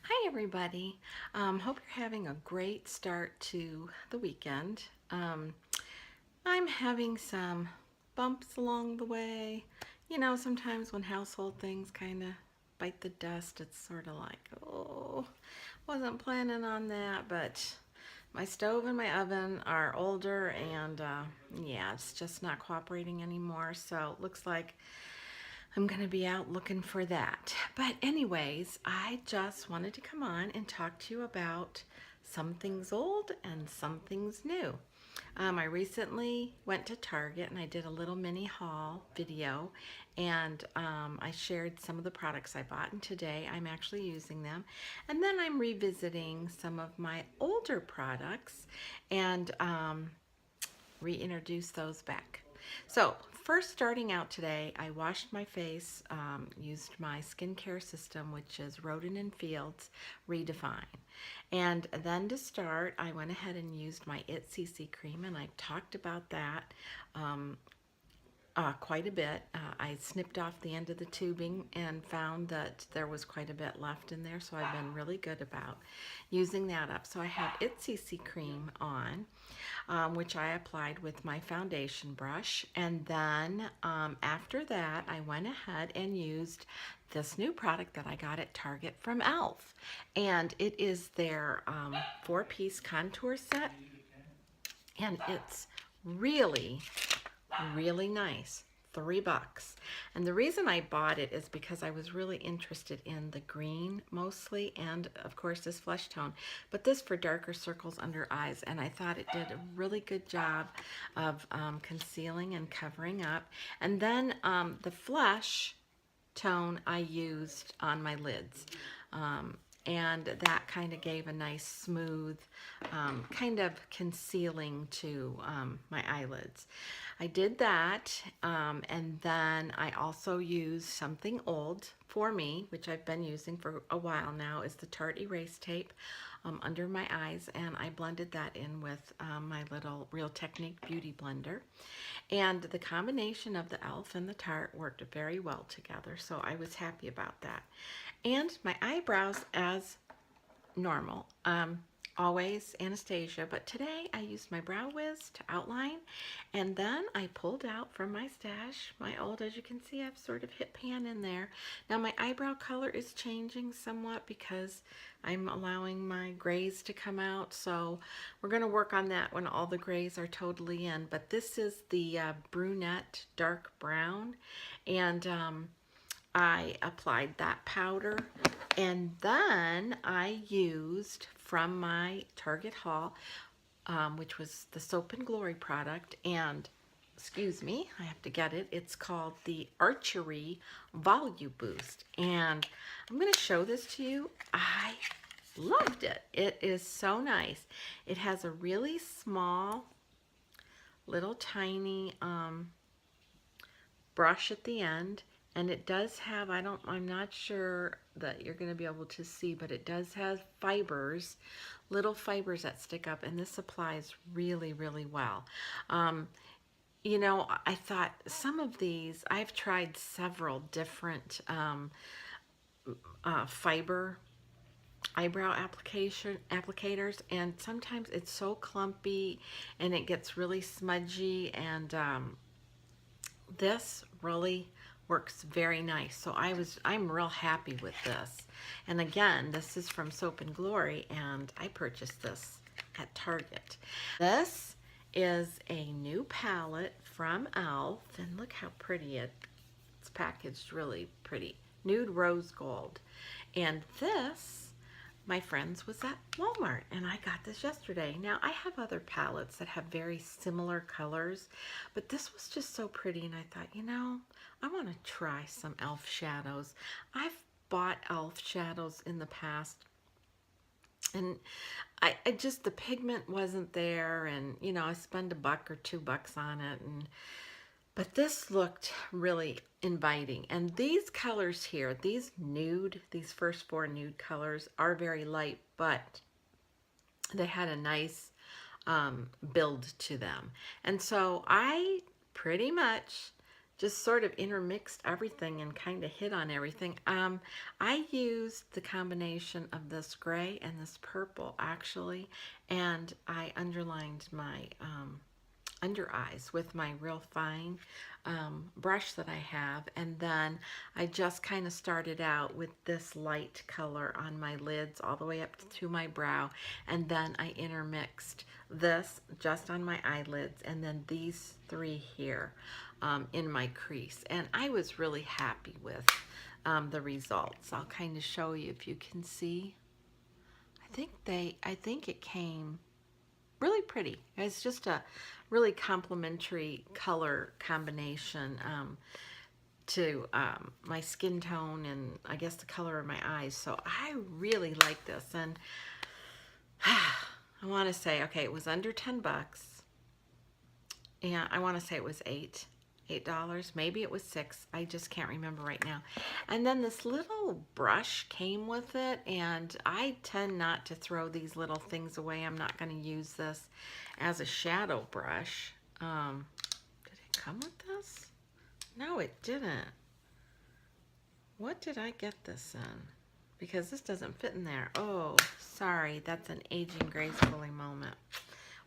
Hi everybody. Hope you're having a great start to the weekend. I'm having some bumps along the way. You know, sometimes when household things kind of bite the dust, it's sort of like, oh, wasn't planning on that, but my stove and my oven are older and yeah, it's just not cooperating anymore. So it looks like I'm going to be out looking for that. But anyways, I just wanted to come on and talk to you about some things old and some things new. I recently went to Target and I did a little mini haul video, and I shared some of the products I bought, and today I'm actually using them. And then I'm revisiting some of my older products and reintroduce those back. So first, starting out today, I washed my face, used my skincare system, which is Rodan&Fields Redefine. And then to start, I went ahead and used my It CC cream, and I talked about that quite a bit. I snipped off the end of the tubing and found that there was quite a bit left in there, so I've been really good about using that up. So I have It CC cream on, which I applied with my foundation brush, and then after that I went ahead and used this new product that I got at Target from e.l.f. and it is their 4-piece contour set, and it's really nice. $3. And the reason I bought it is because I was really interested in the green mostly, and of course this flesh tone, but this for darker circles under eyes, and I thought it did a really good job of concealing and covering up. And then the flesh tone I used on my lids. And that kind of gave a nice smooth kind of concealing to my eyelids. I did that, and then I also used something old for me, which I've been using for a while now, is the Tarte Erase Tape under my eyes, and I blended that in with my little Real Technique Beauty Blender. And the combination of the e.l.f. and the Tarte worked very well together, so I was happy about that. And my eyebrows, as normal, always Anastasia, but today I used my brow whiz to outline, and then I pulled out from my stash my old, as you can see, I've sort of hit pan in there. Now my eyebrow color is changing somewhat because I'm allowing my grays to come out, so we're going to work on that when all the grays are totally in. But this is the brunette dark brown, and I applied that powder, and then I used from my Target haul, which was the Soap and Glory product, and excuse me, I have to get it. It's called the Archery Volu-Boost, and I'm going to show this to you. I loved it. It is so nice. It has a really small, little tiny brush at the end, and it does have, I'm not sure that you're going to be able to see, but it does have fibers, little fibers that stick up, and this applies really well. You know, I thought some of these, I've tried several different fiber eyebrow applicators, and sometimes it's so clumpy and it gets really smudgy, and this really works very nice. So I'm real happy with this. And again, this is from Soap and Glory, and I purchased this at Target. This is a new palette from e.l.f. and look how pretty it's packaged, really pretty. Nude rose gold. And this, my friends, was at Walmart, and I got this yesterday. Now, I have other palettes that have very similar colors, but this was just so pretty, and I thought, you know, I want to try some e.l.f. shadows. I've bought e.l.f. shadows in the past, and I just, the pigment wasn't there, and, you know, I spent $1 or $2 on it, but this looked really inviting. And these colors here, these first 4 nude colors are very light, but they had a nice build to them. And so I pretty much just sort of intermixed everything and kind of hit on everything. I used the combination of this gray and this purple actually, and I underlined my under eyes with my real fine brush that I have, and then I just kind of started out with this light color on my lids all the way up to my brow, and then I intermixed this just on my eyelids, and then these three here in my crease, and I was really happy with the results. I'll kind of show you if you can see. I think it came really pretty. It's just a really complementary color combination to my skin tone and I guess the color of my eyes. So I really like this, and I want to say, okay, it was under 10 bucks, and I want to say it was $8, maybe it was $6. I just can't remember right now. And then this little brush came with it, and I tend not to throw these little things away. I'm not going to use this as a shadow brush. Did it come with this? No, it didn't. What did I get this in? Because this doesn't fit in there. Oh, sorry, that's an aging gracefully moment.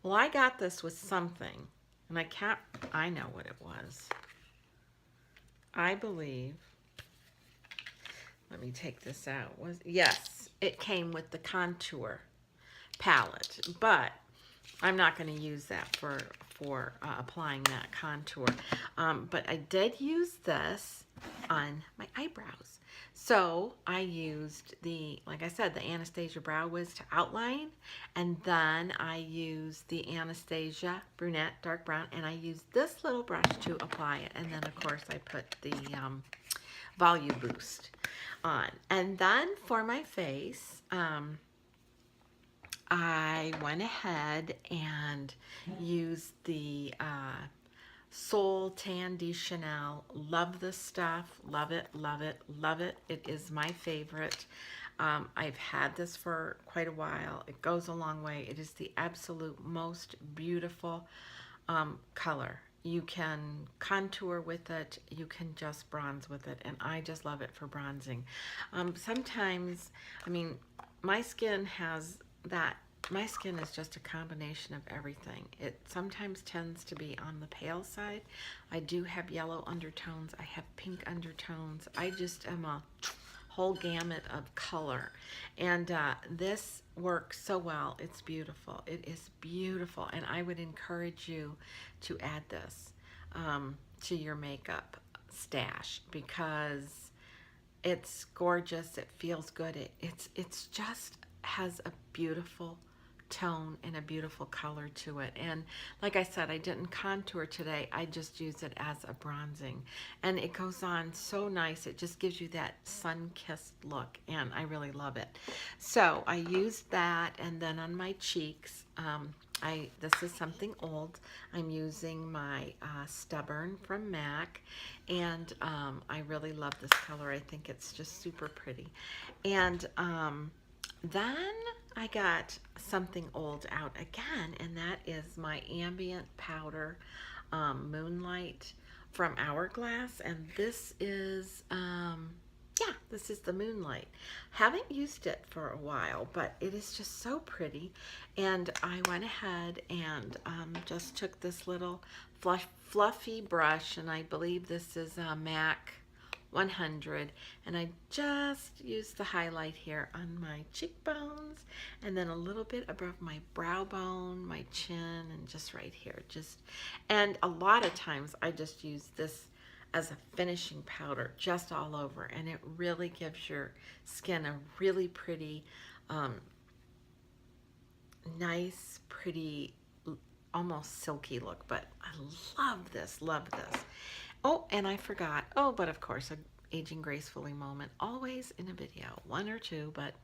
Well, I got this with something, and I know what it was. I believe, let me take this out. Yes, it came with the contour palette, but I'm not going to use that for applying that contour. But I did use this on my eyebrows. So I used like I said, the Anastasia Brow Wiz to outline, and then I used the Anastasia Brunette Dark Brown, and I used this little brush to apply it, and then of course I put the Volu-Boost on. And then for my face, I went ahead and used the Soul Tan de Chanel. Love this stuff. Love it, love it, love it. It is my favorite. I've had this for quite a while. It goes a long way. It is the absolute most beautiful color. You can contour with it. You can just bronze with it. And I just love it for bronzing. Sometimes, I mean, my skin has that. My skin is just a combination of everything. It sometimes tends to be on the pale side. I do have yellow undertones. I have pink undertones. I just am a whole gamut of color. And this works so well. It's beautiful. It is beautiful. And I would encourage you to add this to your makeup stash because it's gorgeous. It feels good. It's just has a beautiful tone and a beautiful color to it. And like I said, I didn't contour today. I just use it as a bronzing, and it goes on so nice. It just gives you that sun-kissed look, and I really love it. So I used that, and then on my cheeks, this is something old. I'm using my Stubborn from MAC, and I really love this color. I think it's just super pretty. And then I got something old out again, and that is my Ambient powder, Moonlight from Hourglass, and this is this is the Moonlight. Haven't used it for a while, but it is just so pretty, and I went ahead and just took this little fluffy brush, and I believe this is a MAC 100, and I just used the highlight here on my cheekbones, and then a little bit above my brow bone, my chin, and just right here. And a lot of times I just use this as a finishing powder just all over, and it really gives your skin a really pretty, nice, pretty, almost silky look. But I love this, love this. Oh, and I forgot. Oh, but of course, an aging gracefully moment, always in a video, one or two, but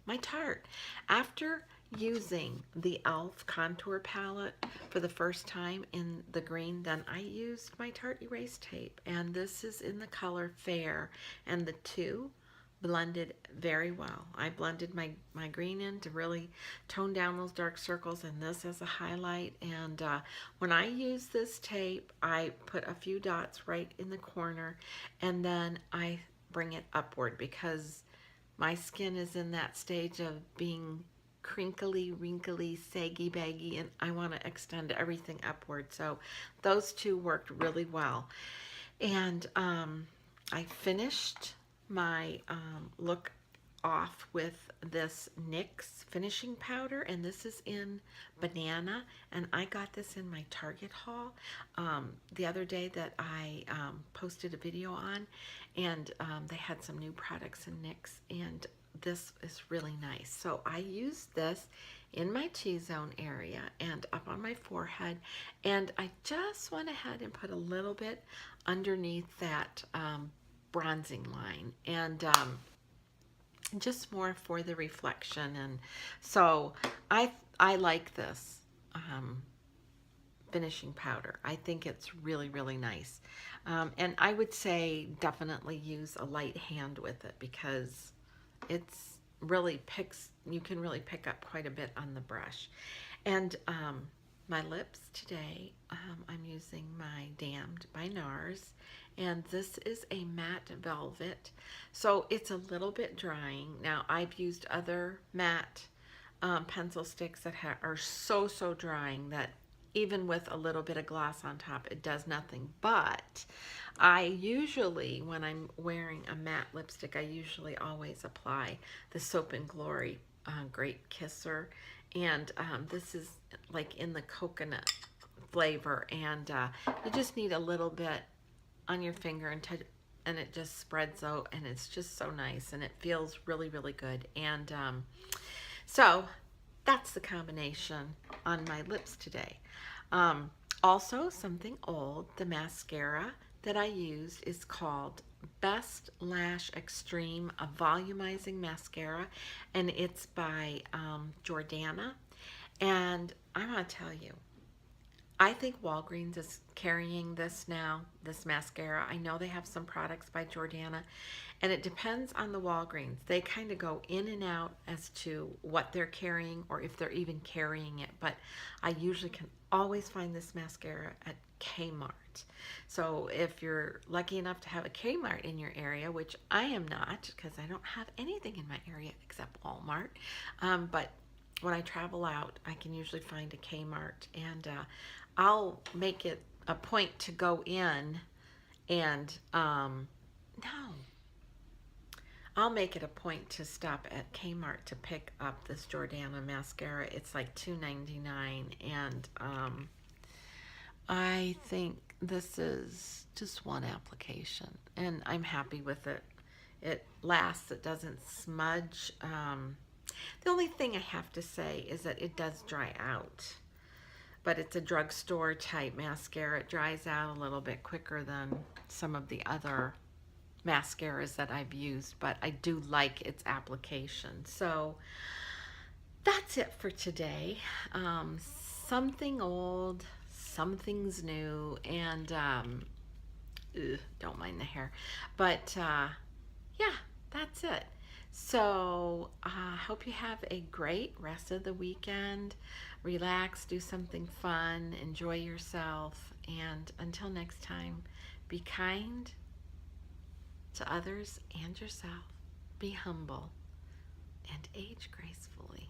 my Tarte. After using the e.l.f. contour palette for the first time in the green, then I used my Tarte erase tape, and this is in the color Fair, and the two blended very well. I blended my green in to really tone down those dark circles, and this as a highlight. And when I use this tape, I put a few dots right in the corner, and then I bring it upward because my skin is in that stage of being crinkly, wrinkly, saggy, baggy, and I want to extend everything upward. So those two worked really well. And I finished my look off with this NYX finishing powder, and this is in banana, and I got this in my Target haul the other day that I posted a video on, and they had some new products in NYX, and this is really nice. So I used this in my T-zone area and up on my forehead, and I just went ahead and put a little bit underneath that bronzing line, and just more for the reflection. And so I like this finishing powder. I think it's really, really nice. And I would say definitely use a light hand with it because it's really you can really pick up quite a bit on the brush. And my lips today, I'm using my Damned by NARS, and this is a matte velvet, so it's a little bit drying. Now, I've used other matte pencil sticks that are so drying that even with a little bit of gloss on top, it does nothing. But I usually, when I'm wearing a matte lipstick, I usually always apply the Soap and Glory Great Kisser, and this is like in the coconut flavor, and you just need a little bit on your finger and it just spreads out, and it's just so nice, and it feels really, really good. And so that's the combination on my lips today. Also, something old, the mascara that I used is called Best Lash Extreme, a volumizing mascara, and it's by Jordana. And I'm going to tell you, I think Walgreens is carrying this now, this mascara. I know they have some products by Jordana, and it depends on the Walgreens. They kind of go in and out as to what they're carrying or if they're even carrying it, but I usually can always find this mascara at K-Mart. So if you're lucky enough to have a K-Mart in your area, which I am not because I don't have anything in my area except Walmart, but when I travel out, I can usually find a K-Mart, and I'll make it a point to go in and, I'll make it a point to stop at K-Mart to pick up this Jordana mascara. It's like $2.99, and I think this is just one application, and I'm happy with it. It lasts, it doesn't smudge. The only thing I have to say is that it does dry out, but it's a drugstore type mascara. It dries out a little bit quicker than some of the other mascaras that I've used, but I do like its application. So that's it for today. Something old, something's new, and don't mind the hair, but yeah, that's it. So I hope you have a great rest of the weekend. Relax, do something fun, enjoy yourself, and until next time, be kind to others and yourself, be humble, and age gracefully.